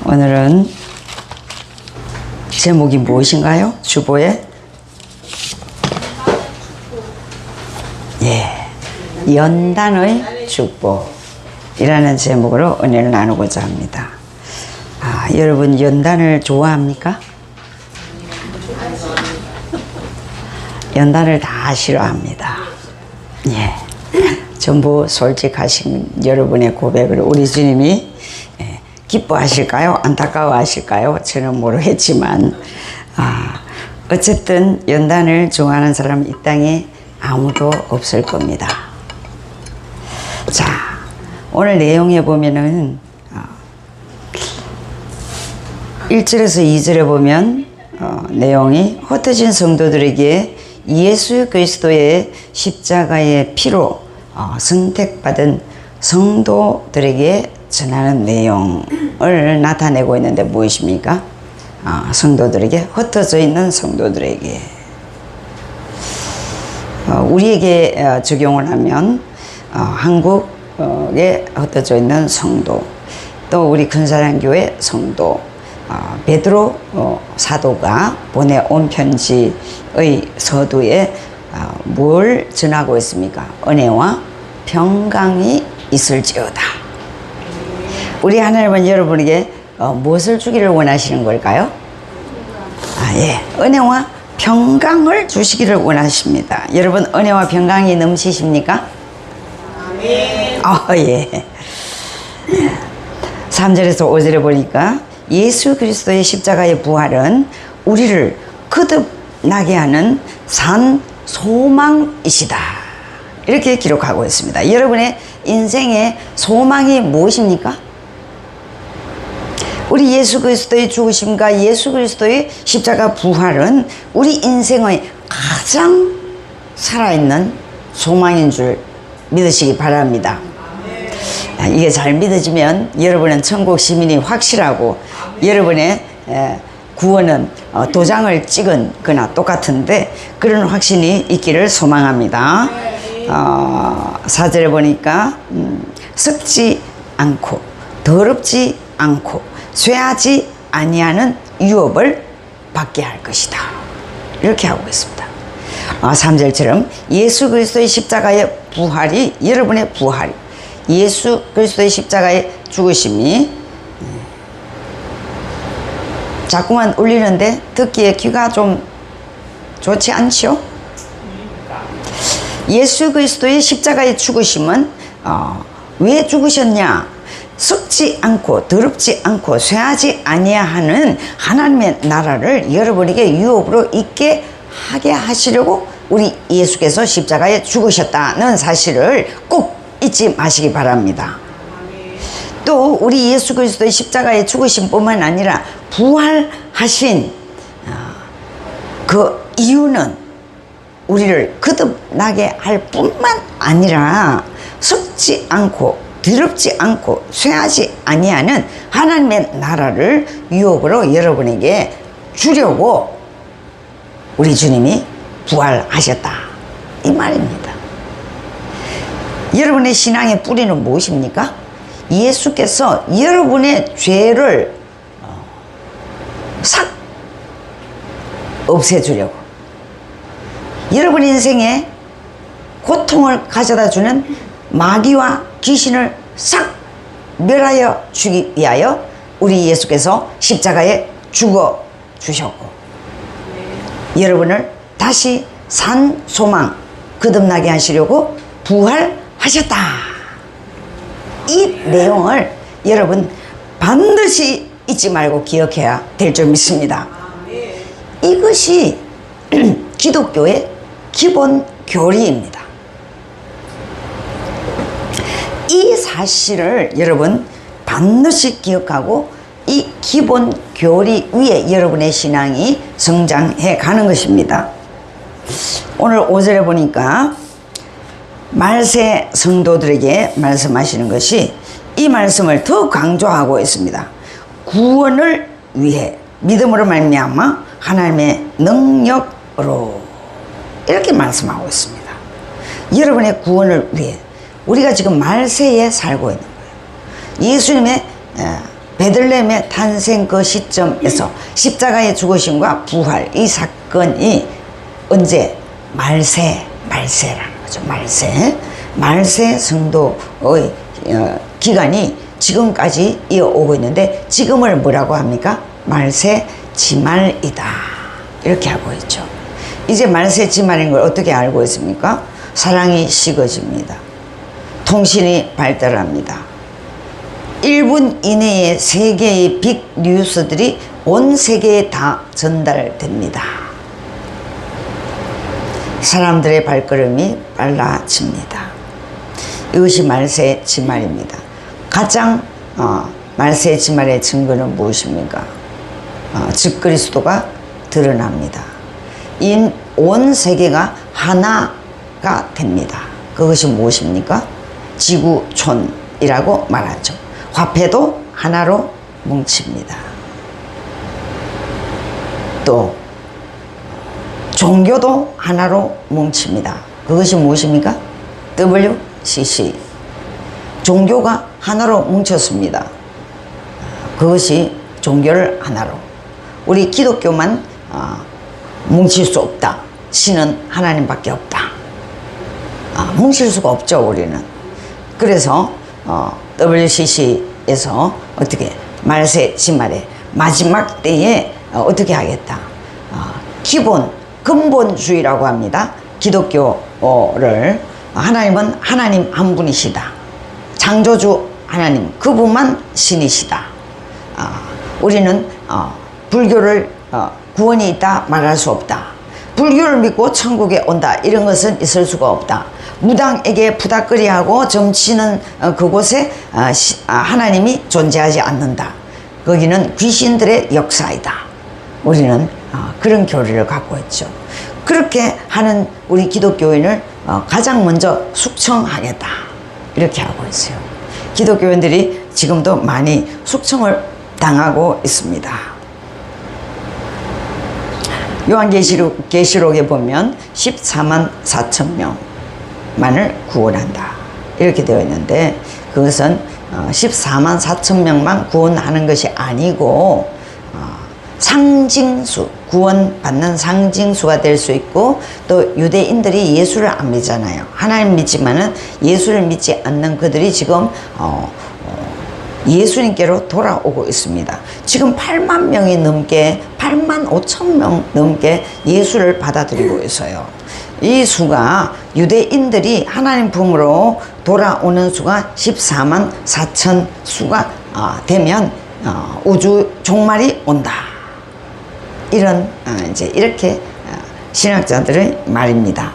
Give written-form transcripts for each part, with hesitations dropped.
오늘은 제목이 무엇인가요? 주보에 연단의 축복이라는 제목으로 은혜를 나누고자 합니다. 여러분 연단을 좋아합니까? 연단을 다 싫어합니다. 전부 솔직하신 여러분의 고백을 우리 주님이 기뻐하실까요? 안타까워하실까요? 저는 모르겠지만 어쨌든 연단을 좋아하는 사람은 이 땅에 아무도 없을 겁니다. 자, 오늘 내용에 보면은 1절에서 2절에 보면 내용이 흩어진 성도들에게 예수 그리스도의 십자가의 피로 선택받은 성도들에게 전하는 내용을 나타내고 있는데 무엇입니까? 성도들에게, 흩어져 있는 성도들에게. 우리에게 적용을 하면 한국에 흩어져 있는 성도, 또 우리 근사랑교회 성도, 베드로 사도가 보내온 편지의 서두에 뭘 전하고 있습니까? 은혜와 평강이 있을지어다. 우리 하나님은 여러분에게 무엇을 주기를 원하시는 걸까요? 은혜와 평강을 주시기를 원하십니다. 여러분 은혜와 평강이 넘치십니까? 아멘. 3절에서 5절에 보니까 예수 그리스도의 십자가의 부활은 우리를 거듭나게 하는 산 소망이시다. 이렇게 기록하고 있습니다. 여러분의 인생의 소망이 무엇입니까? 우리 예수 그리스도의 죽으심과 예수 그리스도의 십자가 부활은 우리 인생의 가장 살아있는 소망인 줄 믿으시기 바랍니다. 이게 잘 믿어지면 여러분은 천국 시민이 확실하고 여러분의 구원은 도장을 찍은 거나 똑같은데 그런 확신이 있기를 소망합니다. 4절에 보니까 썩지 않고 더럽지 않고 쇠하지 아니하는 유업을 받게 할 것이다. 이렇게 하고 있습니다. 3절처럼 예수 그리스도의 십자가의 부활이, 여러분의 부활이, 예수 그리스도의 십자가의 죽으심이 자꾸만 울리는데 듣기에 귀가 좀 좋지 않죠? 예수 그리스도의 십자가의 죽으심은 왜 죽으셨냐? 썩지 않고 더럽지 않고 쇠하지 아니하는 하나님의 나라를 여러분에게 유업으로 있게 하게 하시려고 우리 예수께서 십자가에 죽으셨다는 사실을 꼭 잊지 마시기 바랍니다. 또 우리 예수 그리스도의 십자가에 죽으심뿐만 아니라 부활하신 그 이유는 우리를 거듭나게 할 뿐만 아니라 썩지 않고 더럽지 않고 쇠하지 아니하는 하나님의 나라를 유업으로 여러분에게 주려고 우리 주님이 부활하셨다, 이 말입니다. 여러분의 신앙의 뿌리는 무엇입니까? 예수께서 여러분의 죄를 싹 없애주려고, 여러분 인생에 고통을 가져다 주는 마귀와 귀신을 싹 멸하여 주기 위하여 우리 예수께서 십자가에 죽어 주셨고 여러분을 다시 산 소망 거듭나게 하시려고 부활하셨다. 이 내용을 여러분 반드시 잊지 말고 기억해야 될 줄 믿습니다. 이것이 기독교의 기본 교리입니다. 이 사실을 여러분 반드시 기억하고 이 기본 교리 위에 여러분의 신앙이 성장해 가는 것입니다. 오늘 5절에 보니까 말세 성도들에게 말씀하시는 것이 이 말씀을 더 강조하고 있습니다. 구원을 위해 믿음으로 말미암아 하나님의 능력으로, 이렇게 말씀하고 있습니다. 여러분의 구원을 위해 우리가 지금 말세에 살고 있는 거예요. 예수님의 베들레헴의 탄생 그 시점에서 십자가의 죽으심과 부활, 이 사건이 언제? 말세라는 거죠. 말세 성도의 기간이 지금까지 이어오고 있는데, 지금을 뭐라고 합니까? 말세 지말이다, 이렇게 하고 있죠. 이제 말세 지말인 걸 어떻게 알고 있습니까? 사랑이 식어집니다. 통신이 발달합니다. 1분 이내에 세계의 빅 뉴스들이 온 세계에 다 전달됩니다. 사람들의 발걸음이 빨라집니다. 이것이 말세 지말입니다. 가장 말세 지말의 증거는 무엇입니까? 즉 그리스도가 드러납니다. 온 세계가 하나가 됩니다. 그것이 무엇입니까? 지구촌이라고 말하죠. 화폐도 하나로 뭉칩니다. 또 종교도 하나로 뭉칩니다. 그것이 무엇입니까? WCC. 종교가 하나로 뭉쳤습니다. 그것이 종교를 하나로. 우리 기독교만 뭉칠 수 없다. 신은 하나님밖에 없다. 뭉칠 수가 없죠, 우리는. 그래서 WCC에서 어떻게 말세 지말에 마지막 때에 어떻게 하겠다. 근본주의라고 합니다. 기독교를 하나님은 하나님 한 분이시다. 창조주 하나님, 그분만 신이시다. 우리는 불교를 구원이 있다 말할 수 없다. 불교를 믿고 천국에 온다, 이런 것은 있을 수가 없다. 무당에게 푸닥거리하고 점치는 그곳에 하나님이 존재하지 않는다. 거기는 귀신들의 역사이다. 우리는 그런 교리를 갖고 있죠. 그렇게 하는 우리 기독교인을 가장 먼저 숙청하겠다, 이렇게 하고 있어요. 기독교인들이 지금도 많이 숙청을 당하고 있습니다. 요한계시록에 보면 14만 4천 명만을 구원한다, 이렇게 되어 있는데, 그것은 14만 4천 명만 구원하는 것이 아니고 상징수, 구원받는 상징수가 될 수 있고, 또 유대인들이 예수를 안 믿잖아요. 하나님 믿지만은 예수를 믿지 않는 그들이 지금 예수님께로 돌아오고 있습니다. 지금 8만 명이 넘게, 8만 5천 명 넘게 예수를 받아들이고 있어요. 이 수가, 유대인들이 하나님 품으로 돌아오는 수가 14만 4천 수가 되면 우주 종말이 온다. 이런 이제 이렇게 신학자들의 말입니다.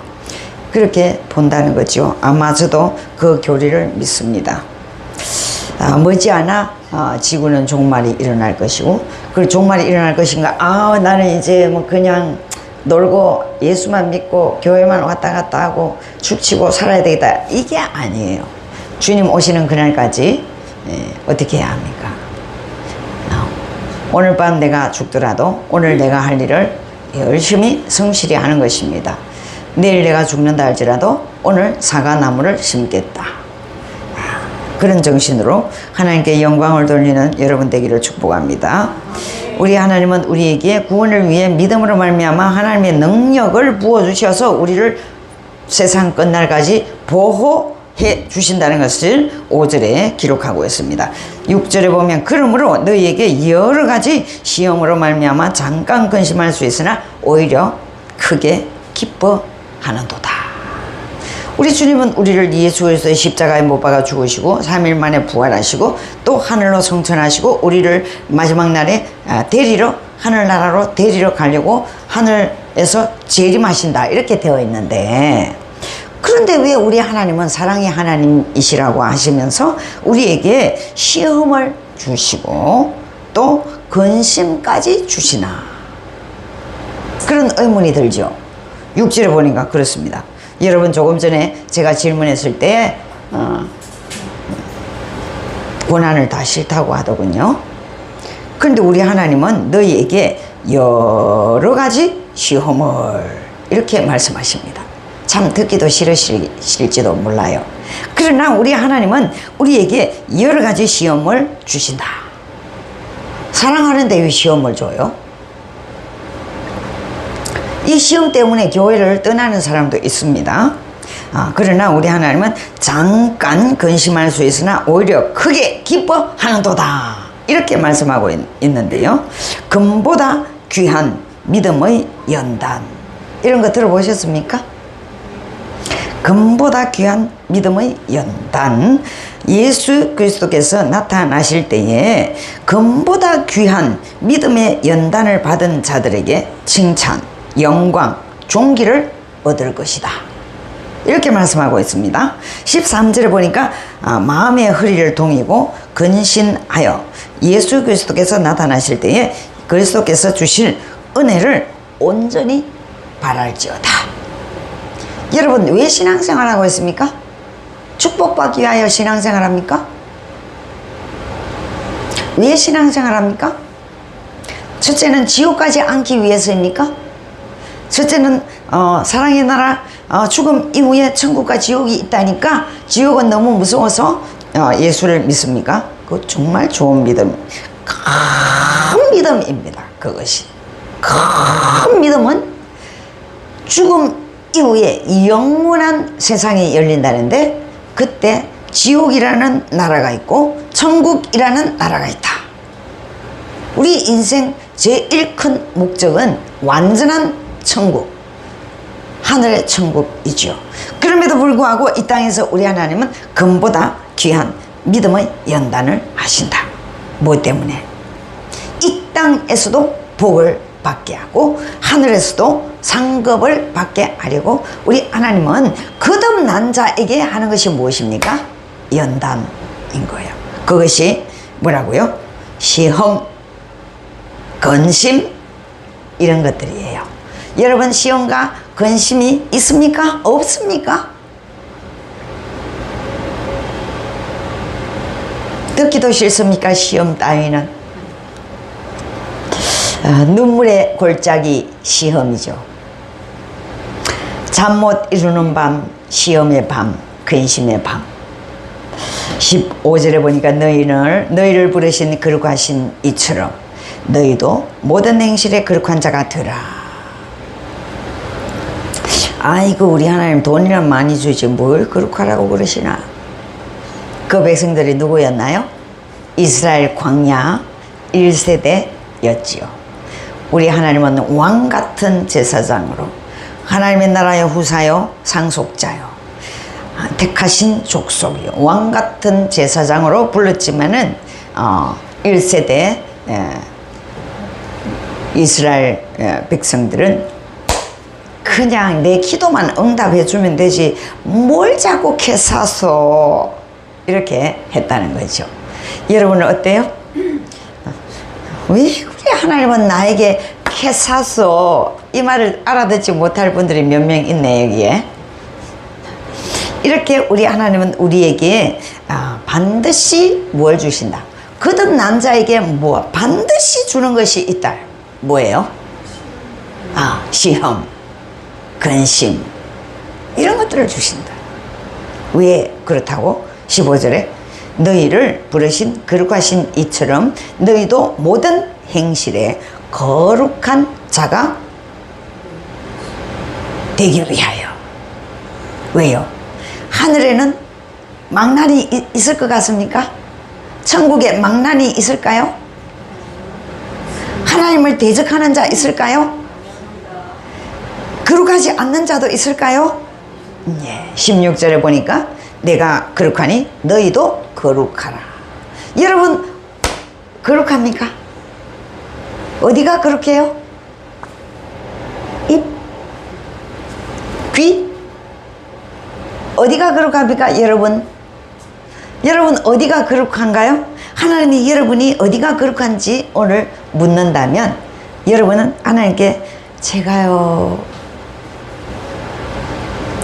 그렇게 본다는 거죠. 아마 저도 그 교리를 믿습니다. 머지않아 지구는 종말이 일어날 것이고, 그 종말이 일어날 것인가? 나는 이제 뭐 그냥 놀고 예수만 믿고 교회만 왔다 갔다 하고 축치고 살아야 되겠다, 이게 아니에요. 주님 오시는 그날까지 어떻게 해야 합니까? 오늘 밤 내가 죽더라도 오늘 내가 할 일을 열심히 성실히 하는 것입니다. 내일 내가 죽는다 할지라도 오늘 사과나무를 심겠다. 그런 정신으로 하나님께 영광을 돌리는 여러분 되기를 축복합니다. 우리 하나님은 우리에게 구원을 위해 믿음으로 말미암아 하나님의 능력을 부어주셔서 우리를 세상 끝날까지 보호해 주신다는 것을 5절에 기록하고 있습니다. 6절에 보면 그러므로 너희에게 여러 가지 시험으로 말미암아 잠깐 근심할 수 있으나 오히려 크게 기뻐하는도다. 우리 주님은 우리를 예수 그리스도의 십자가에 못 박아 죽으시고 3일 만에 부활하시고 또 하늘로 성천하시고 우리를 마지막 날에 데리러, 하늘나라로 데리러 가려고 하늘에서 재림하신다, 이렇게 되어 있는데, 그런데 왜 우리 하나님은 사랑의 하나님이시라고 하시면서 우리에게 시험을 주시고 또 근심까지 주시나? 그런 의문이 들죠. 6절에 보니까 그렇습니다. 여러분, 조금 전에 제가 질문했을 때 고난을 다 싫다고 하더군요. 그런데 우리 하나님은 너희에게 여러 가지 시험을, 이렇게 말씀하십니다. 참 듣기도 싫으실지도 몰라요. 그러나 우리 하나님은 우리에게 여러 가지 시험을 주신다. 사랑하는데 왜 시험을 줘요? 이 시험 때문에 교회를 떠나는 사람도 있습니다. 그러나 우리 하나님은 잠깐 근심할 수 있으나 오히려 크게 기뻐하는도다, 이렇게 말씀하고 있는데요. 금보다 귀한 믿음의 연단, 이런 거 들어보셨습니까? 금보다 귀한 믿음의 연단. 예수 그리스도께서 나타나실 때에 금보다 귀한 믿음의 연단을 받은 자들에게 칭찬, 영광, 존귀를 얻을 것이다, 이렇게 말씀하고 있습니다. 13절에 보니까 마음의 허리를 동이고 근신하여 예수 그리스도께서 나타나실 때에 그리스도께서 주실 은혜를 온전히 바랄지어다. 여러분, 왜 신앙생활하고 있습니까? 축복받기 위하여 신앙생활합니까? 왜 신앙생활합니까? 첫째는 지옥 가지 않기 위해서입니까? 첫째는 사랑의 나라, 죽음 이후에 천국과 지옥이 있다니까 지옥은 너무 무서워서 예수를 믿습니까? 그거 정말 좋은 믿음, 큰 믿음입니다. 그것이 큰 믿음은 죽음 이후에 영원한 세상이 열린다는데, 그때 지옥이라는 나라가 있고 천국이라는 나라가 있다. 우리 인생 제일 큰 목적은 완전한 천국, 하늘의 천국이죠. 그럼에도 불구하고 이 땅에서 우리 하나님은 금보다 귀한 믿음의 연단을 하신다. 뭐 때문에? 이 땅에서도 복을 받게 하고 하늘에서도 상급을 받게 하려고 우리 하나님은 거듭난 자에게 하는 것이 무엇입니까? 연단인 거예요. 그것이 뭐라고요? 시험, 근심, 이런 것들이에요. 여러분, 시험과 근심이 있습니까? 없습니까? 듣기도 싫습니까? 시험 따위는. 눈물의 골짜기 시험이죠. 잠 못 이루는 밤, 시험의 밤, 근심의 밤. 15절에 보니까 너희를 부르신 거룩하신 이처럼 너희도 모든 행실에 거룩한 자가 되라. 아이고, 우리 하나님 돈이나 많이 주지 뭘 거룩하라고 그러시나. 그 백성들이 누구였나요? 이스라엘 광야 1세대였지요. 우리 하나님은 왕같은 제사장으로, 하나님의 나라의 후사요, 상속자요, 택하신 족속이요, 왕같은 제사장으로 불렀지만은 1세대 이스라엘 백성들은 그냥 내 기도만 응답해 주면 되지 뭘 자꾸 캐사서, 이렇게 했다는 거죠. 여러분은 어때요? 왜 우리 하나님은 나에게 캐사서, 이 말을 알아듣지 못할 분들이 몇 명 있네 여기에. 이렇게 우리 하나님은 우리에게 반드시 뭘 주신다. 거듭난 자에게 뭐 반드시 주는 것이 있다. 뭐예요? 시험, 근심, 이런 것들을 주신다. 왜 그렇다고? 15절에 너희를 부르신 거룩하신 이처럼 너희도 모든 행실에 거룩한 자가 되기 위하여. 왜요? 하늘에는 망난이 있을 것 같습니까? 천국에 망난이 있을까요? 하나님을 대적하는 자 있을까요? 거룩하지 않는 자도 있을까요? 16절에 보니까 내가 거룩하니 너희도 거룩하라. 여러분, 거룩합니까? 어디가 거룩해요? 입? 귀? 어디가 거룩합니까? 여러분 어디가 거룩한가요? 하나님이 여러분이 어디가 거룩한지 오늘 묻는다면 여러분은 하나님께 제가요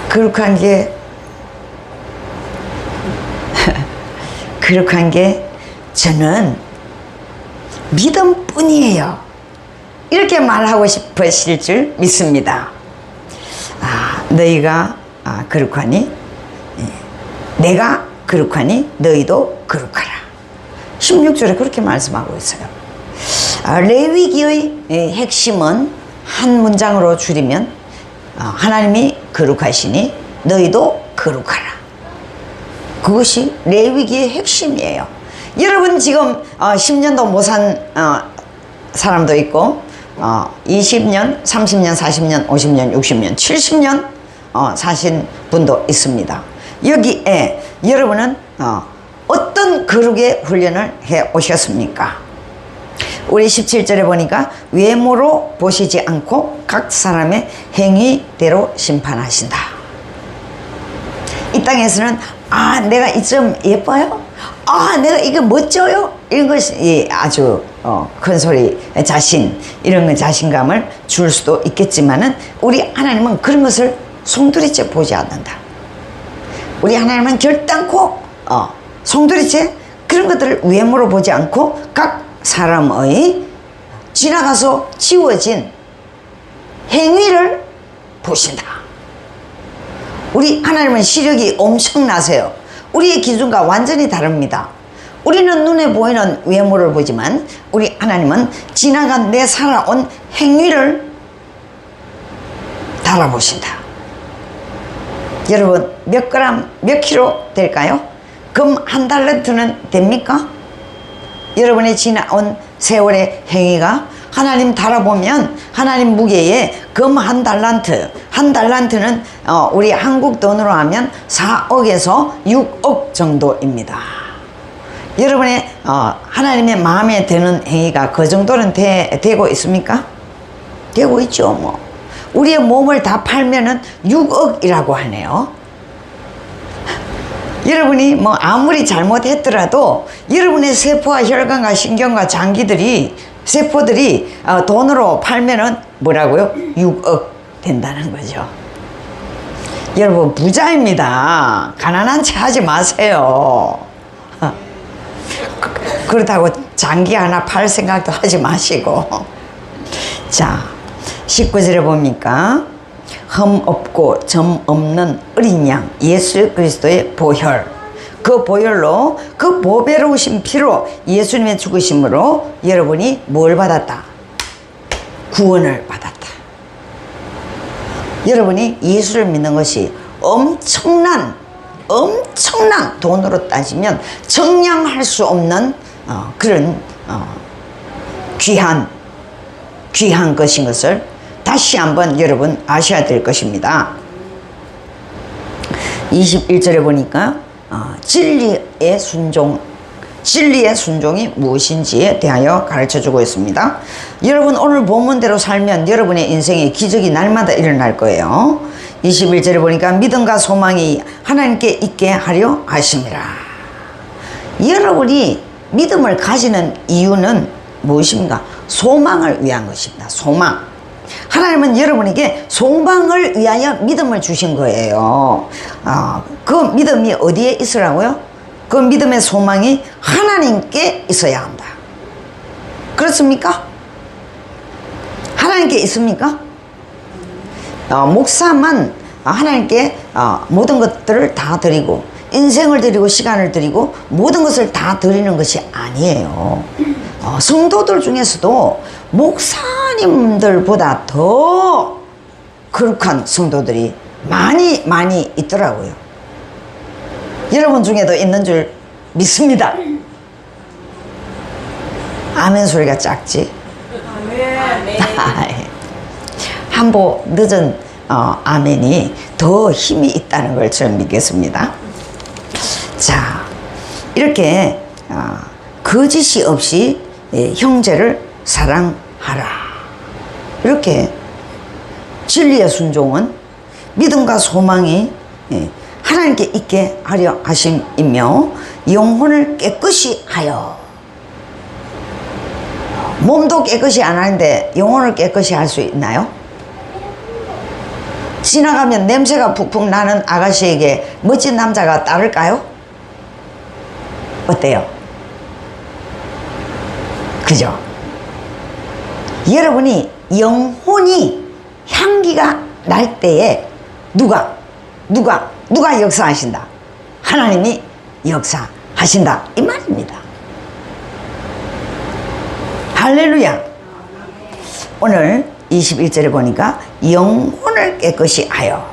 거룩한 게 저는 믿음뿐이에요, 이렇게 말하고 싶으실 줄 믿습니다. 너희가 거룩하니 내가 거룩하니 너희도 거룩하라. 16절에 그렇게 말씀하고 있어요. 레위기의 핵심은 한 문장으로 줄이면 하나님이 거룩하시니 너희도 거룩하라. 그것이 레위기의 핵심이에요. 여러분 지금 10년도 못 산 사람도 있고 20년, 30년, 40년, 50년, 60년, 70년 사신 분도 있습니다. 여기에 여러분은 어떤 거룩의 훈련을 해 오셨습니까? 우리 17절에 보니까 외모로 보시지 않고 각 사람의 행위대로 심판하신다. 이 땅에서는 내가 이 점 예뻐요? 내가 이게 멋져요? 이런 것이 아주 큰 소리 자신, 이런 건 자신감을 줄 수도 있겠지만은 우리 하나님은 그런 것을 송두리째 보지 않는다. 우리 하나님은 결단코 송두리째 그런 것들을 외모로 보지 않고 각 사람의 지나가서 지워진 행위를 보신다. 우리 하나님은 시력이 엄청나세요. 우리의 기준과 완전히 다릅니다. 우리는 눈에 보이는 외모를 보지만 우리 하나님은 지나간 내 살아온 행위를 달아보신다. 여러분 몇 그램 몇 킬로 될까요? 금 한 달란트는 됩니까? 여러분의 지나온 세월의 행위가 하나님 달아보면 하나님 무게에 금 한 달란트는 우리 한국 돈으로 하면 4억에서 6억 정도입니다. 여러분의 하나님의 마음에 드는 행위가 그 정도는 되고 있습니까? 되고 있죠. 뭐 우리의 몸을 다 팔면은 6억이라고 하네요. 여러분이 뭐 아무리 잘못했더라도 여러분의 세포와 혈관과 신경과 장기들이 세포들이 돈으로 팔면은 뭐라고요? 6억 된다는 거죠. 여러분 부자입니다. 가난한 체 하지 마세요. 그렇다고 장기 하나 팔 생각도 하지 마시고. 자 19절에 보니까 흠 없고 점 없는 어린 양 예수 그리스도의 보혈, 그 보혈로 그 보배로우신 피로 예수님의 죽으심으로 여러분이 뭘 받았다? 구원을 받았다. 여러분이 예수를 믿는 것이 엄청난 돈으로 따지면 정량할 수 없는 그런 귀한 것인 것을 다시 한번 여러분 아셔야 될 것입니다. 21절에 보니까 진리의 순종이 무엇인지에 대하여 가르쳐주고 있습니다. 여러분 오늘 본문대로 살면 여러분의 인생에 기적이 날마다 일어날 거예요. 21절에 보니까 믿음과 소망이 하나님께 있게 하려 하심이라. 여러분이 믿음을 가지는 이유는 무엇입니까? 소망을 위한 것입니다. 소망. 하나님은 여러분에게 소망을 위하여 믿음을 주신 거예요. 그 믿음이 어디에 있으라고요? 그 믿음의 소망이 하나님께 있어야 한다. 그렇습니까? 하나님께 있습니까? 목사만 하나님께 모든 것들을 다 드리고 인생을 드리고 시간을 드리고 모든 것을 다 드리는 것이 아니에요. 성도들 중에서도 목사님들보다 더 거룩한 성도들이 많이 있더라고요. 여러분 중에도 있는 줄 믿습니다. 아멘 소리가 작지? 아멘. 한보 늦은 아멘이 더 힘이 있다는 걸 저는 믿겠습니다. 자, 이렇게 거짓이 없이 형제를 사랑하라. 이렇게 진리의 순종은 믿음과 소망이 하나님께 있게 하려 하심이며 영혼을 깨끗이 하여. 몸도 깨끗이 안 하는데 영혼을 깨끗이 할 수 있나요? 지나가면 냄새가 푹푹 나는 아가씨에게 멋진 남자가 따를까요? 어때요? 그죠? 여러분이 영혼이 향기가 날 때에 누가 역사하신다? 하나님이 역사하신다 이 말입니다. 할렐루야. 오늘 21절에 보니까 영혼을 깨끗이 하여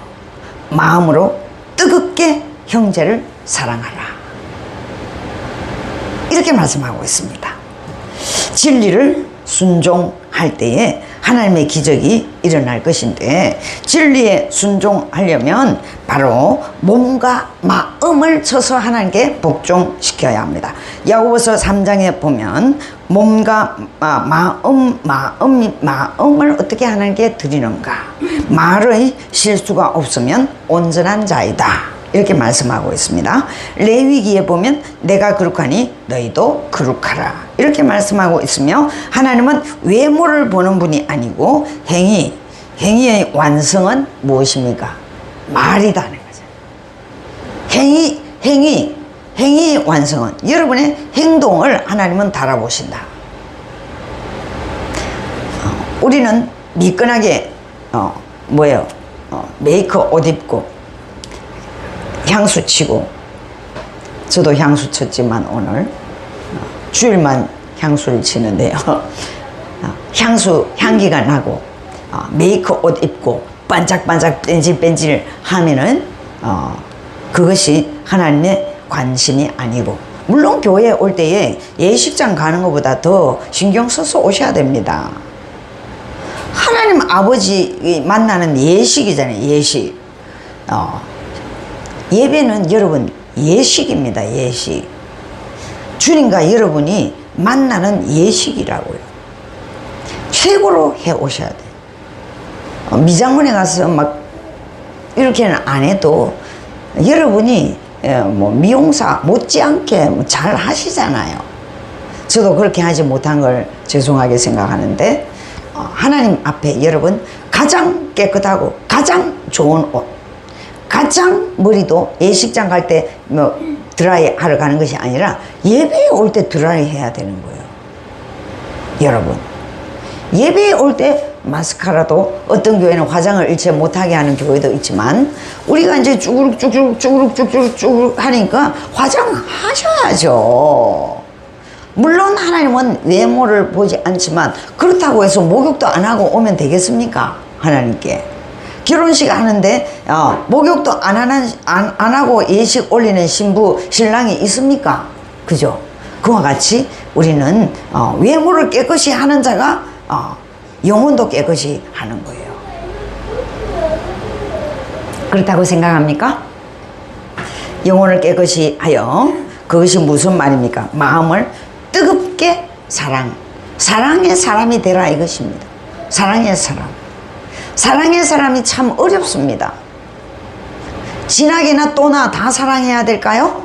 마음으로 뜨겁게 형제를 사랑하라. 이렇게 말씀하고 있습니다. 진리를 순종할 때에 하나님의 기적이 일어날 것인데, 진리에 순종하려면 바로 몸과 마음을 쳐서 하나님께 복종시켜야 합니다. 야고보서 3장에 보면 몸과 마음을 어떻게 하나님께 드리는가, 말의 실수가 없으면 온전한 자이다, 이렇게 말씀하고 있습니다. 레위기에 보면 내가 거룩하니 너희도 거룩하라, 이렇게 말씀하고 있으며, 하나님은 외모를 보는 분이 아니고 행위의 완성은 무엇입니까? 말이다는 거죠. 행위의 완성은 여러분의 행동을 하나님은 달아보신다. 우리는 미끈하게 메이크업 옷 입고 향수 치고, 저도 향수 쳤지만 오늘 주일만 향수를 치는데요. 향수 향기가 나고 메이크업 옷 입고 반짝반짝 뺀질뺀질 하면은 그것이 하나님의 관심이 아니고, 물론 교회에 올 때에 예식장 가는 것보다 더 신경 써서 오셔야 됩니다. 하나님 아버지 만나는 예식이잖아요. 예식. 예배는 여러분 예식입니다. 예식. 주님과 여러분이 만나는 예식이라고요. 최고로 해 오셔야 돼요. 미장원에 가서 막 이렇게는 안 해도 여러분이 미용사 못지않게 잘 하시잖아요. 저도 그렇게 하지 못한 걸 죄송하게 생각하는데, 하나님 앞에 여러분 가장 깨끗하고 가장 좋은 옷, 가장 머리도 예식장 갈 때 드라이 하러 가는 것이 아니라 예배에 올 때 드라이 해야 되는 거예요. 여러분, 예배에 올 때 마스카라도, 어떤 교회는 화장을 일체 못하게 하는 교회도 있지만, 우리가 이제 쭈그룩 하니까 화장하셔야죠. 물론 하나님은 외모를 보지 않지만, 그렇다고 해서 목욕도 안 하고 오면 되겠습니까? 하나님께. 결혼식 하는데 목욕도 안 하고 예식 올리는 신부 신랑이 있습니까? 그죠? 그와 같이 우리는 외모를 깨끗이 하는 자가 영혼도 깨끗이 하는 거예요. 그렇다고 생각합니까? 영혼을 깨끗이 하여, 그것이 무슨 말입니까? 마음을 뜨겁게 사랑의 사람이 되라, 이것입니다. 사랑의 사람. 사랑의 사람이 참 어렵습니다. 진하게나 또나 다 사랑해야 될까요?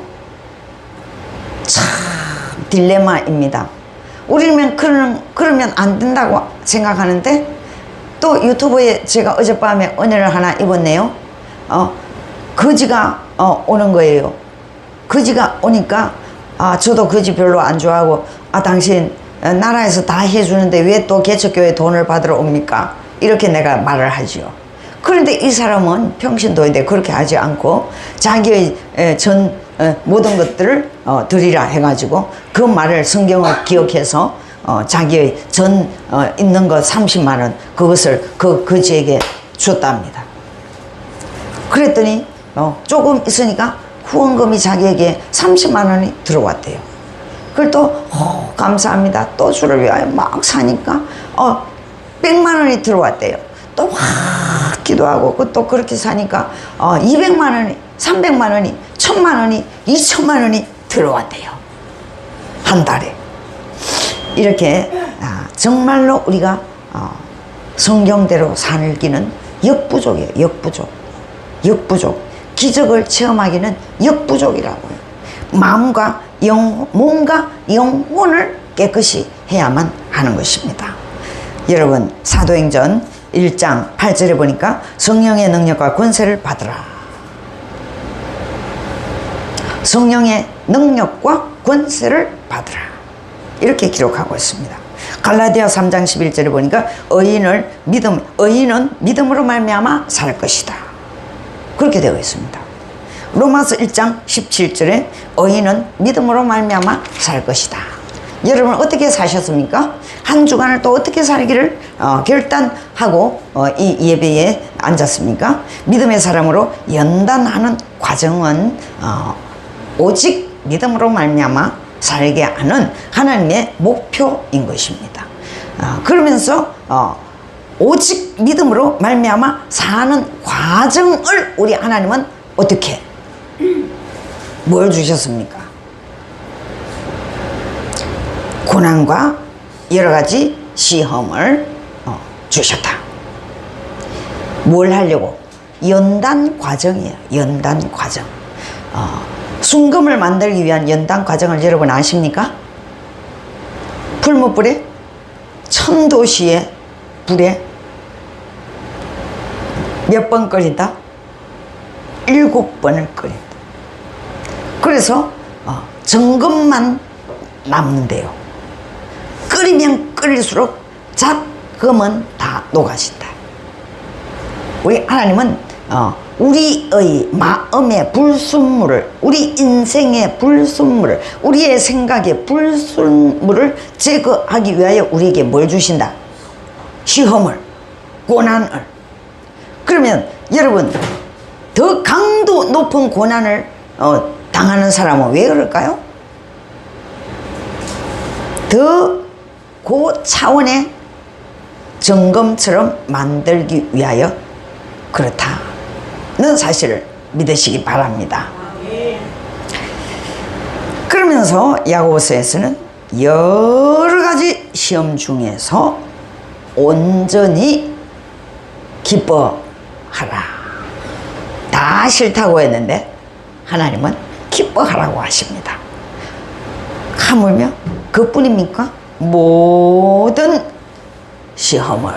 참 딜레마입니다. 우리는 그러면 안 된다고 생각하는데, 또 유튜브에 제가 어젯밤에 은혜를 하나 입었네요. 거지가 오는 거예요. 거지가 오니까 저도 거지 별로 안 좋아하고, 당신 나라에서 다 해주는데 왜 또 개척교회 돈을 받으러 옵니까? 이렇게 내가 말을 하죠. 그런데 이 사람은 평신도인데 그렇게 하지 않고 자기의 전 모든 것들을 드리라 해가지고, 그 말을 성경을 기억해서 자기의 전 있는 것 30만 원, 그것을 그 거지에게 줬답니다. 그랬더니 조금 있으니까 후원금이 자기에게 30만 원이 들어왔대요. 그걸 또 감사합니다, 또 주를 위하여 막 사니까 100만 원이 들어왔대요. 또 확 기도하고 또 그렇게 사니까 200만 원이, 300만 원이, 1000만 원이, 2000만 원이 들어왔대요. 한 달에. 이렇게 정말로 우리가 성경대로 살기는 역부족이에요. 역부족. 기적을 체험하기는 역부족이라고요. 몸과 영혼을 깨끗이 해야만 하는 것입니다. 여러분, 사도행전 1장 8절에 보니까 성령의 능력과 권세를 받으라. 성령의 능력과 권세를 받으라, 이렇게 기록하고 있습니다. 갈라디아 3장 11절에 보니까 의인은 믿음으로 말미암아 살 것이다, 그렇게 되어 있습니다. 로마서 1장 17절에 의인은 믿음으로 말미암아 살 것이다. 여러분 어떻게 사셨습니까? 한 주간을 또 어떻게 살기를 결단하고 이 예배에 앉았습니까? 믿음의 사람으로 연단하는 과정은 오직 믿음으로 말미암아 살게 하는 하나님의 목표인 것입니다. 그러면서 오직 믿음으로 말미암아 사는 과정을 우리 하나님은 어떻게 뭘 주셨습니까? 고난과 여러 가지 시험을 주셨다. 뭘 하려고? 연단 과정이에요. 연단 과정. 순금을 만들기 위한 연단 과정을 여러분 아십니까? 풀무불에 천도시의 불에 몇 번 끓인다? 7번을 끓인다. 그래서 정금만 남는데요. 끓이면 끓일수록 잡금은 다 녹아진다. 우리 하나님은 우리의 마음의 불순물을, 우리 인생의 불순물을, 우리의 생각의 불순물을 제거하기 위하여 우리에게 뭘 주신다? 시험을, 고난을. 그러면 여러분, 더 강도 높은 고난을 당하는 사람은 왜 그럴까요? 더 고차원의 점검처럼 만들기 위하여 그렇다는 사실을 믿으시기 바랍니다. 그러면서 야고보서에서는 여러 가지 시험 중에서 온전히 기뻐하라. 다 싫다고 했는데 하나님은 기뻐하라고 하십니다. 하물며 그뿐입니까? 모든 시험을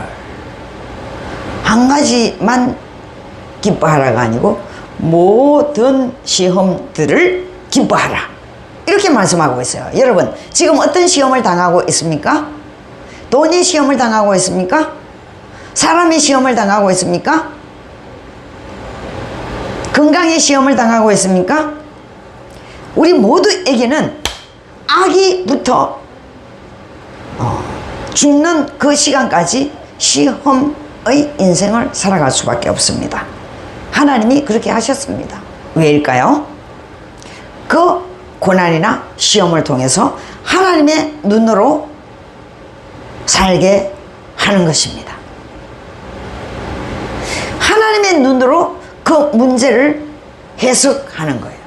한 가지만 기뻐하라가 아니고 모든 시험들을 기뻐하라, 이렇게 말씀하고 있어요. 여러분, 지금 어떤 시험을 당하고 있습니까? 돈의 시험을 당하고 있습니까? 사람의 시험을 당하고 있습니까? 건강의 시험을 당하고 있습니까? 우리 모두에게는 아기부터 죽는 그 시간까지 시험의 인생을 살아갈 수밖에 없습니다. 하나님이 그렇게 하셨습니다. 왜일까요? 그 고난이나 시험을 통해서 하나님의 눈으로 살게 하는 것입니다. 하나님의 눈으로 그 문제를 해석하는 거예요.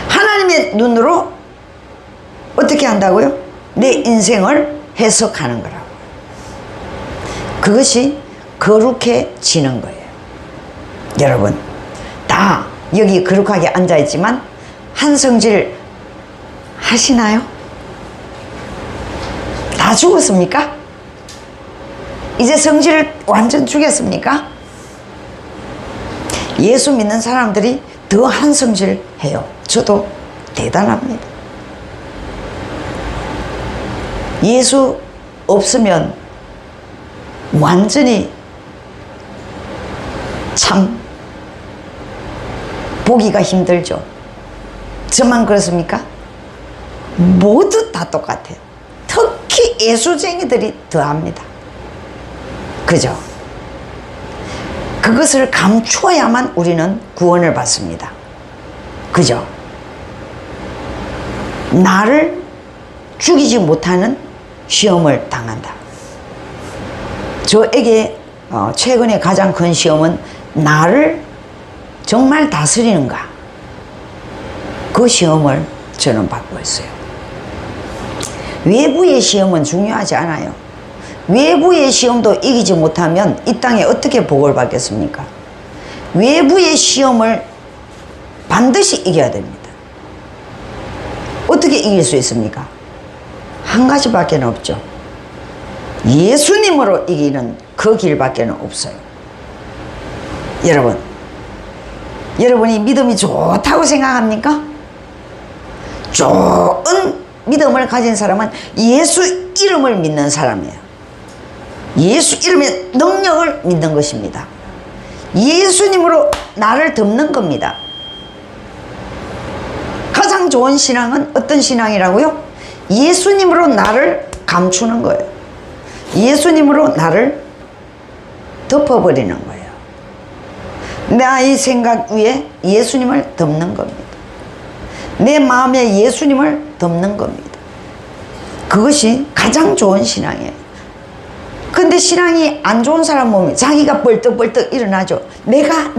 하나님의 눈으로 어떻게 한다고요? 내 인생을 해석하는 거라고. 그것이 거룩해지는 거예요. 여러분, 다 여기 거룩하게 앉아있지만 한성질 하시나요? 다 죽었습니까? 이제 성질을 완전 죽였습니까? 예수 믿는 사람들이 더 한성질 해요. 저도 대단합니다. 예수 없으면 완전히 참 보기가 힘들죠. 저만 그렇습니까? 모두 다 똑같아요. 특히 예수쟁이들이 더합니다. 그죠? 그것을 감추어야만 우리는 구원을 받습니다. 그죠? 나를 죽이지 못하는 시험을 당한다. 저에게 최근에 가장 큰 시험은 나를 정말 다스리는가, 그 시험을 저는 받고 있어요. 외부의 시험은 중요하지 않아요. 외부의 시험도 이기지 못하면 이 땅에 어떻게 복을 받겠습니까? 외부의 시험을 반드시 이겨야 됩니다. 어떻게 이길 수 있습니까? 한 가지밖에 없죠. 예수님으로 이기는 그 길밖에 없어요. 여러분, 여러분이 믿음이 좋다고 생각합니까? 좋은 믿음을 가진 사람은 예수 이름을 믿는 사람이에요. 예수 이름의 능력을 믿는 것입니다. 예수님으로 나를 덮는 겁니다. 가장 좋은 신앙은 어떤 신앙이라고요? 예수님으로 나를 감추는 거예요. 예수님으로 나를 덮어버리는 거예요. 나의 생각 위에 예수님을 덮는 겁니다. 내 마음에 예수님을 덮는 겁니다. 그것이 가장 좋은 신앙이에요. 근데 신앙이 안 좋은 사람 보면 자기가 벌떡벌떡 일어나죠. 내가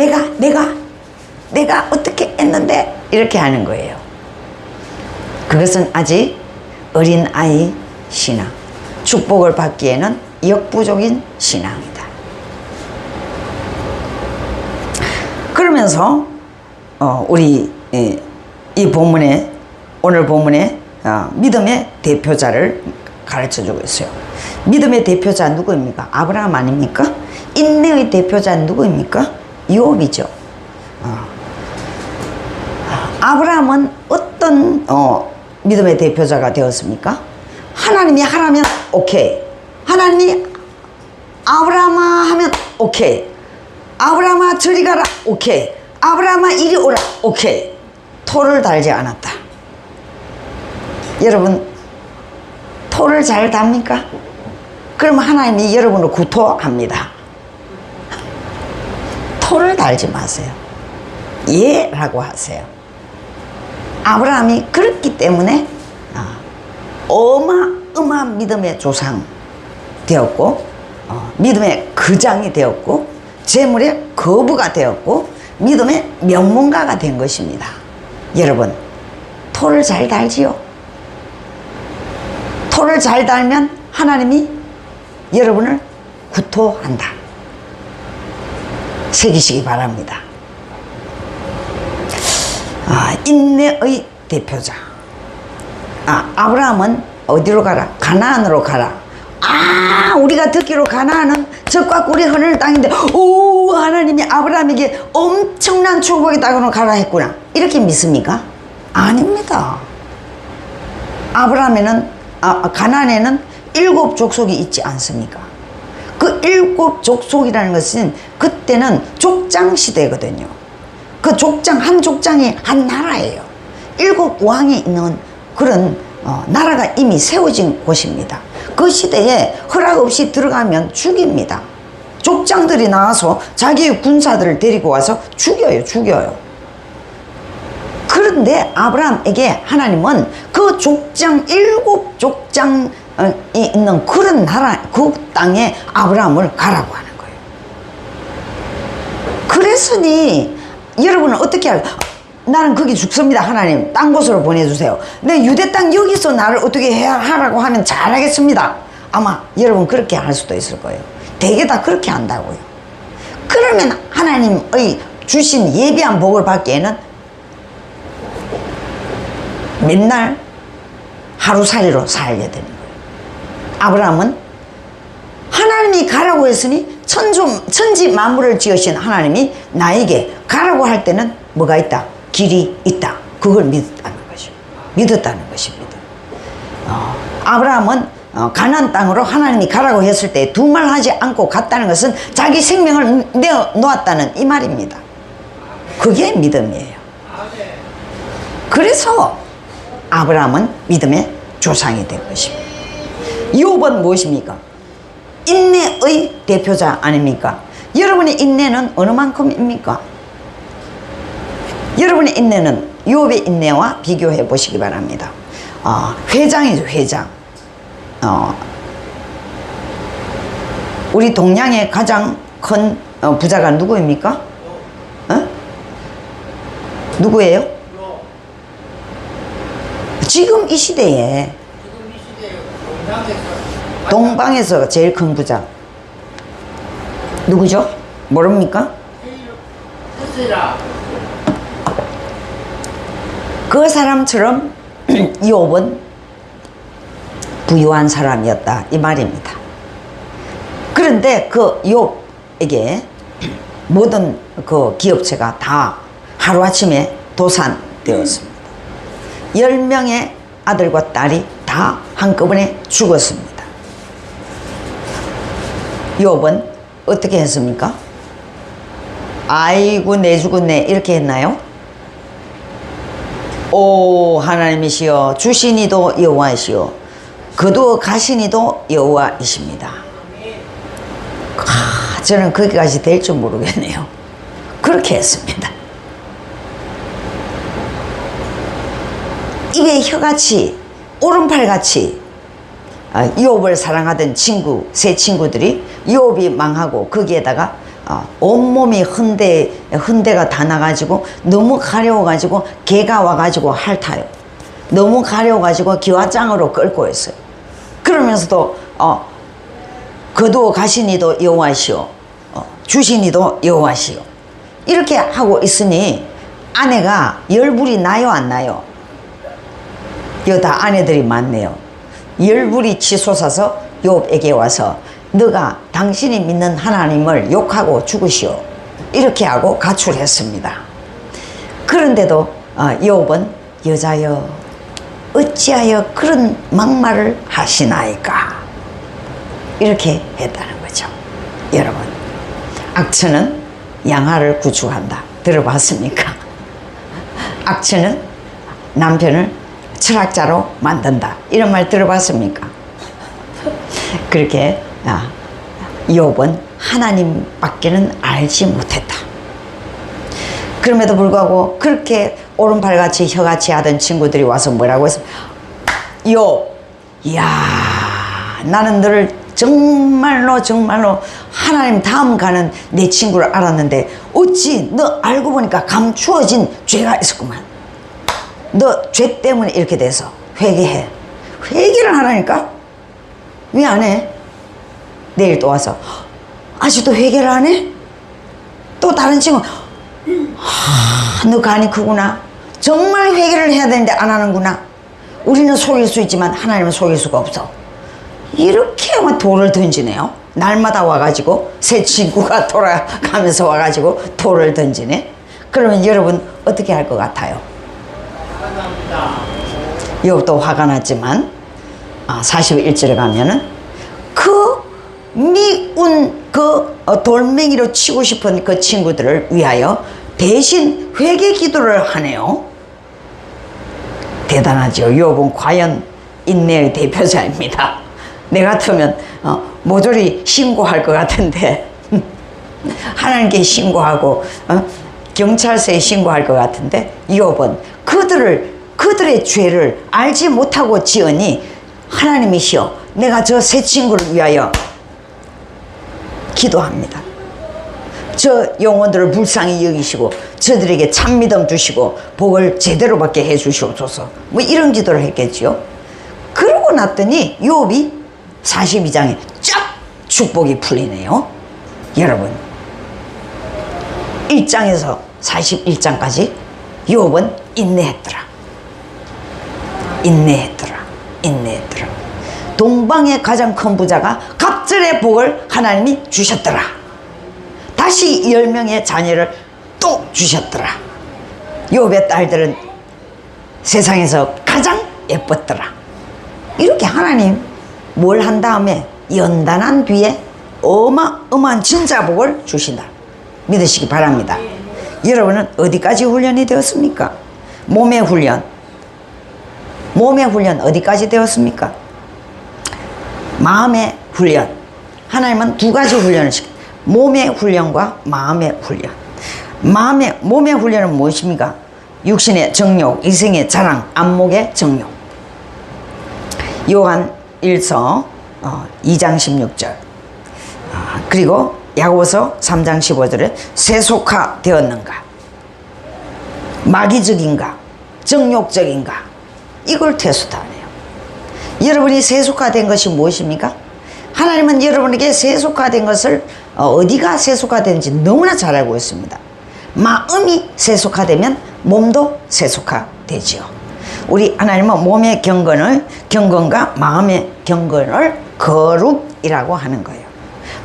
어떻게 했는데 이렇게 하는 거예요. 그것은 아직 어린아이 신앙, 축복을 받기에는 역부족인 신앙이다. 그러면서 우리 이 본문에, 오늘 본문에 믿음의 대표자를 가르쳐주고 있어요. 믿음의 대표자 누구입니까? 아브라함 아닙니까? 인내의 대표자 누구입니까? 욥이죠. 아브라함은 어떤 믿음의 대표자가 되었습니까? 하나님이 하라면 오케이, 하나님이 아브라함아 하면 오케이, 아브라함아 저리 가라 오케이, 아브라함아 이리 오라 오케이. 토를 달지 않았다. 여러분 토를 잘 답니까? 그럼 하나님이 여러분을 구토합니다. 토를 달지 마세요. 예 라고 하세요. 아브라함이 그렇기 때문에 어마어마한 믿음의 조상 되었고, 믿음의 거장이 되었고, 재물의 거부가 되었고, 믿음의 명문가가 된 것입니다. 여러분 토를 잘 달지요. 토를 잘 달면 하나님이 여러분을 구토한다. 새기시기 바랍니다. 인내의 대표자. 아브라함은 어디로 가라? 가나안으로 가라. 우리가 듣기로 가나안은 적과 꿀이 흐르는 땅인데, 오, 하나님이 아브라함에게 엄청난 축복이다고는 가라 했구나. 이렇게 믿습니까? 아닙니다. 가나안에는 7 족속이 있지 않습니까? 그 7 족속이라는 것은 그때는 족장 시대거든요. 그 한 족장이 한 나라예요. 7 왕이 있는 그런 나라가 이미 세워진 곳입니다. 그 시대에 허락 없이 들어가면 죽입니다. 족장들이 나와서 자기의 군사들을 데리고 와서 죽여요. 그런데 아브라함에게 하나님은 그 족장, 7 족장이 있는 그런 나라, 그 땅에 아브라함을 가라고 하는 거예요. 그랬으니 여러분은 어떻게 할까요? 나는 거기 죽습니다. 하나님 딴 곳으로 보내주세요. 내 유대 땅 여기서 나를 어떻게 하라고 하면 잘하겠습니다. 아마 여러분 그렇게 할 수도 있을 거예요. 대개 다 그렇게 한다고요. 그러면 하나님의 주신 예비한 복을 받기에는 맨날 하루살이로 살게 되는 거예요. 아브라함은 하나님이 가라고 했으니 천지 만물을 지으신 하나님이 나에게 가라고 할 때는 뭐가 있다? 길이 있다. 그걸 믿었다는 것입니다. 아브라함은 가나안 땅으로 하나님이 가라고 했을 때 두말하지 않고 갔다는 것은 자기 생명을 내어놓았다는 이 말입니다. 그게 믿음이에요. 그래서 아브라함은 믿음의 조상이 된 것입니다. 욥은 무엇입니까? 인내의 대표자 아닙니까? 여러분의 인내는 어느 만큼입니까? 여러분의 인내는 욥의 인내와 비교해 보시기 바랍니다. 회장이죠, 회장. 우리 동양의 가장 큰 부자가 누구입니까? 누구예요? 지금 이 시대에 동방에서 제일 큰 부자 누구죠? 모릅니까? 그 사람처럼 욥은 부유한 사람이었다 이 말입니다. 그런데 그 욥에게 모든 그 기업체가 다 하루아침에 도산되었습니다. 10명의 아들과 딸이 다 한꺼번에 죽었습니다. 욥은 어떻게 했습니까? 아이고 내 죽었네 이렇게 했나요? 오 하나님이시여 주시니도 여호와시여 거두어 가시니도 여호와이십니다. 저는 거기까지 될 줄 모르겠네요. 그렇게 했습니다. 입에 혀같이 오른팔같이 유업을 사랑하던 세 친구들이 유업이 망하고 거기에다가 온몸이 흔대가 다 나가지고 너무 가려워가지고 개가 와가지고 핥아요. 너무 가려워가지고 기와장으로 끌고 있어요. 그러면서도 거두어 가시니도 여호와시오 주시니도 여호와시오 이렇게 하고 있으니 아내가 열불이 나요 안 나요? 이거 다 아내들이 많네요. 열불이 치솟아서 욥에게 와서 너가 당신이 믿는 하나님을 욕하고 죽으시오 이렇게 하고 가출했습니다. 그런데도 욥은 여자여 어찌하여 그런 막말을 하시나이까 이렇게 했다는 거죠. 여러분 악처는 양아를 구축한다 들어봤습니까? 악처는 남편을 철학자로 만든다 이런 말 들어봤습니까? 그렇게 욥은 하나님밖에는 알지 못했다. 그럼에도 불구하고 그렇게 오른팔같이 혀같이 하던 친구들이 와서 뭐라고 했어? 욥 이야 나는 너를 정말로 하나님 다음 가는 내 친구를 알았는데 어찌 너 알고 보니까 감추어진 죄가 있었구만. 너 죄 때문에 이렇게 돼서 회개해. 회개를 하라니까? 왜 안 해? 내일 또 와서 아직도 회개를 안 해? 또 다른 친구 너 간이 크구나. 정말 회개를 해야 되는데 안 하는구나. 우리는 속일 수 있지만 하나님은 속일 수가 없어. 이렇게 막 돌을 던지네요. 날마다 와가지고 새 친구가 돌아가면서 와가지고 돌을 던지네. 그러면 여러분 어떻게 할 것 같아요? 욥도 화가 났지만 41절에 가면은 그 미운 그 돌멩이로 치고 싶은 그 친구들을 위하여 대신 회개 기도를 하네요. 대단하죠. 욥은 과연 인내의 대표자입니다. 내 같으면 모조리 신고할 것 같은데 하나님께 신고하고 경찰서에 신고할 것 같은데 욥은 그들의 죄를 알지 못하고 지으니 하나님이시여 내가 저 새 친구를 위하여 기도합니다. 저 영혼들을 불쌍히 여기시고 저들에게 참 믿음 주시고 복을 제대로 받게 해 주시옵소서. 뭐 이런 기도를 했겠지요. 그러고 났더니 욥이 42장에 쫙 축복이 풀리네요. 여러분 1장에서 41장까지 욥은 인내했더라. 동방의 가장 큰 부자가 갑절의 복을 하나님이 주셨더라. 다시 10명의 자녀를 또 주셨더라. 욥의 딸들은 세상에서 가장 예뻤더라. 이렇게 하나님 뭘 한 다음에 연단한 뒤에 어마어마한 진짜 복을 주신다. 믿으시기 바랍니다. 여러분은 어디까지 훈련이 되었습니까? 몸의 훈련 어디까지 되었습니까? 마음의 훈련. 하나님은 두 가지 훈련을 시켜요. 몸의 훈련과 마음의 훈련. 몸의 훈련은 무엇입니까? 육신의 정욕, 이생의 자랑, 안목의 정욕. 요한 1서 2장 16절 그리고 야고보서 3장 15절에 세속화되었는가, 마귀적인가, 정욕적인가, 이걸 테스트하네요. 여러분이 세속화된 것이 무엇입니까? 하나님은 여러분에게 세속화된 것을 어디가 세속화되는지 너무나 잘 알고 있습니다. 마음이 세속화되면 몸도 세속화되지요. 우리 하나님은 몸의 경건과 마음의 경건을 거룩이라고 하는 거예요.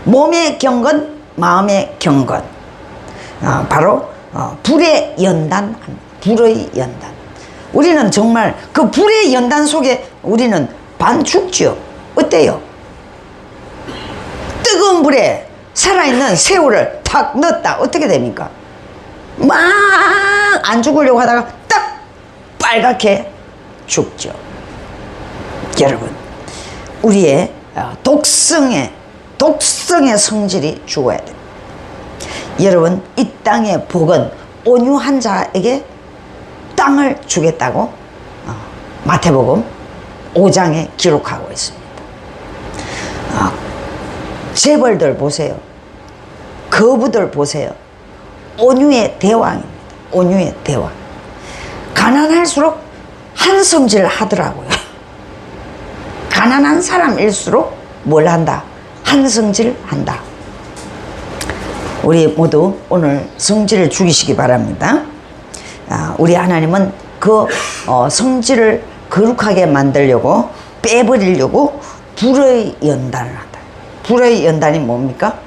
몸의 경건, 마음의 경건. 바로 불의 연단, 불의 연단. 우리는 정말 그 불의 연단 속에 우리는 반죽죠. 어때요? 뜨거운 불에 살아있는 새우를 탁 넣었다. 어떻게 됩니까? 막 안 죽으려고 하다가 딱 빨갛게 죽죠. 여러분, 우리의 독성의 성질이 죽어야 됩니다. 여러분, 이 땅의 복은 온유한 자에게 땅을 주겠다고 마태복음 5장에 기록하고 있습니다. 재벌들 보세요. 거부들 보세요. 온유의 대왕입니다. 온유의 대왕. 가난할수록 한성질을 하더라고요. 가난한 사람일수록 뭘 한다? 한성질 한다. 우리 모두 오늘 성질을 죽이시기 바랍니다. 우리 하나님은 그 성질을 거룩하게 만들려고 빼버리려고 불의 연단을 한다. 불의 연단이 뭡니까?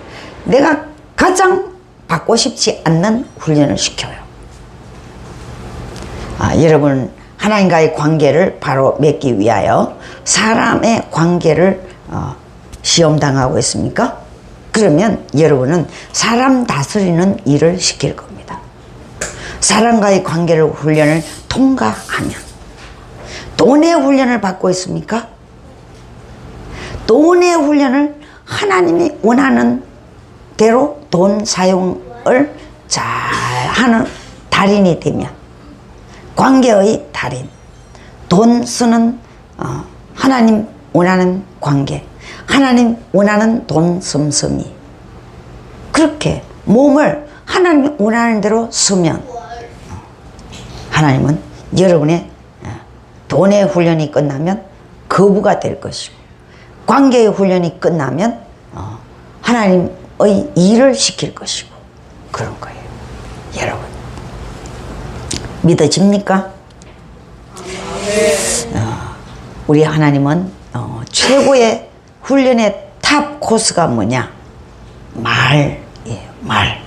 내가 가장 받고 싶지 않는 훈련을 시켜요. 여러분, 하나님과의 관계를 바로 맺기 위하여 사람의 관계를 시험당하고 있습니까? 그러면 여러분은 사람 다스리는 일을 시킬 겁니다. 사람과의 관계를 훈련을 통과하면. 돈의 훈련을 받고 있습니까? 돈의 훈련을 하나님이 원하는 대로 돈 사용을 잘 하는 달인이 되면, 관계의 달인, 돈 쓰는 하나님 원하는 관계, 하나님 원하는 돈 씀씀이, 그렇게 몸을 하나님 원하는 대로 쓰면 하나님은 여러분의 돈의 훈련이 끝나면 거부가 될 것이고, 관계의 훈련이 끝나면 하나님의 일을 시킬 것이고, 그런 거예요. 여러분, 믿어집니까? 우리 하나님은 최고의 훈련의 탑 코스가 뭐냐? 말이에요. 말.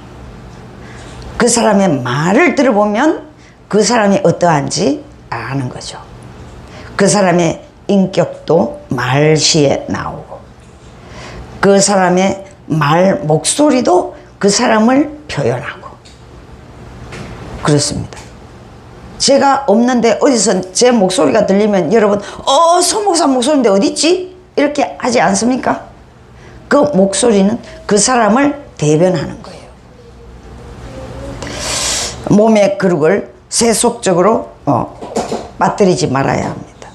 그 사람의 말을 들어보면 그 사람이 어떠한지 아는 거죠. 그 사람의 인격도 말시에 나오고, 그 사람의 말 목소리도 그 사람을 표현하고 그렇습니다. 제가 없는데 어디서 제 목소리가 들리면 여러분, 서목사 목소리인데 어디 있지? 이렇게 하지 않습니까? 그 목소리는 그 사람을 대변하는 거예요. 몸의 그릇을 세속적으로 빠뜨리지 말아야 합니다.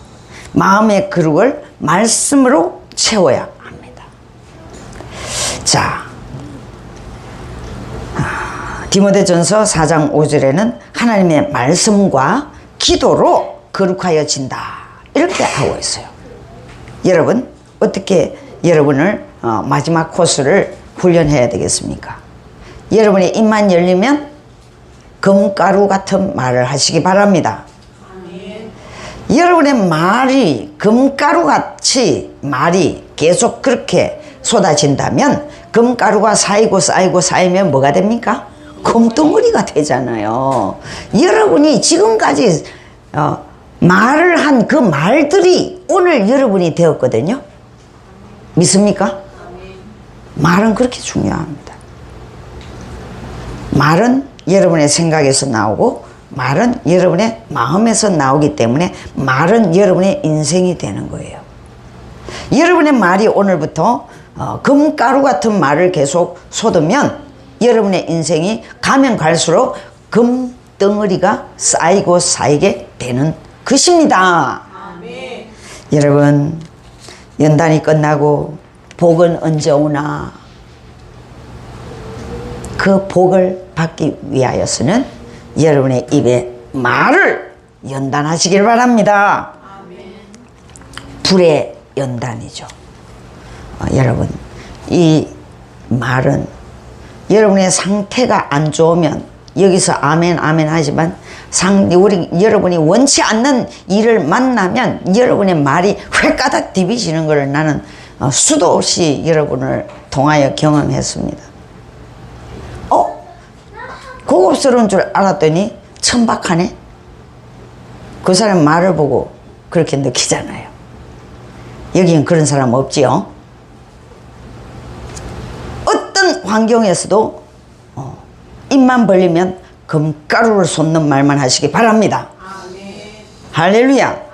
마음의 그릇을 말씀으로 채워야 합니다. 자, 디모데전서 4장 5절에는 하나님의 말씀과 기도로 거룩하여진다, 이렇게 하고 있어요. 여러분, 어떻게 여러분을 마지막 코스를 훈련해야 되겠습니까? 여러분의 입만 열리면 금가루 같은 말을 하시기 바랍니다. 여러분의 말이 금가루같이 말이 계속 그렇게 쏟아진다면 금가루가 쌓이면 뭐가 됩니까? 금덩어리가 되잖아요. 여러분이 지금까지 말을 한 그 말들이 오늘 여러분이 되었거든요. 믿습니까? 말은 그렇게 중요합니다. 말은 여러분의 생각에서 나오고, 말은 여러분의 마음에서 나오기 때문에 말은 여러분의 인생이 되는 거예요. 여러분의 말이 오늘부터 금가루 같은 말을 계속 쏟으면 여러분의 인생이 가면 갈수록 금덩어리가 쌓이게 되는 것입니다. 아멘. 여러분, 연단이 끝나고 복은 언제 오나? 그 복을 받기 위하여서는 여러분의 입에 말을 연단하시길 바랍니다. 아멘. 불의 연단이죠. 여러분, 이 말은 여러분의 상태가 안 좋으면 여기서 아멘 아멘 하지만 여러분이 원치 않는 일을 만나면 여러분의 말이 횟가닥 디비지는 것을 나는 수도 없이 여러분을 통하여 경험했습니다. 고급스러운 줄 알았더니 천박하네. 그 사람 말을 보고 그렇게 느끼잖아요. 여기는 그런 사람 없지요. 어떤 환경에서도 입만 벌리면 금가루를 쏟는 말만 하시기 바랍니다. 할렐루야.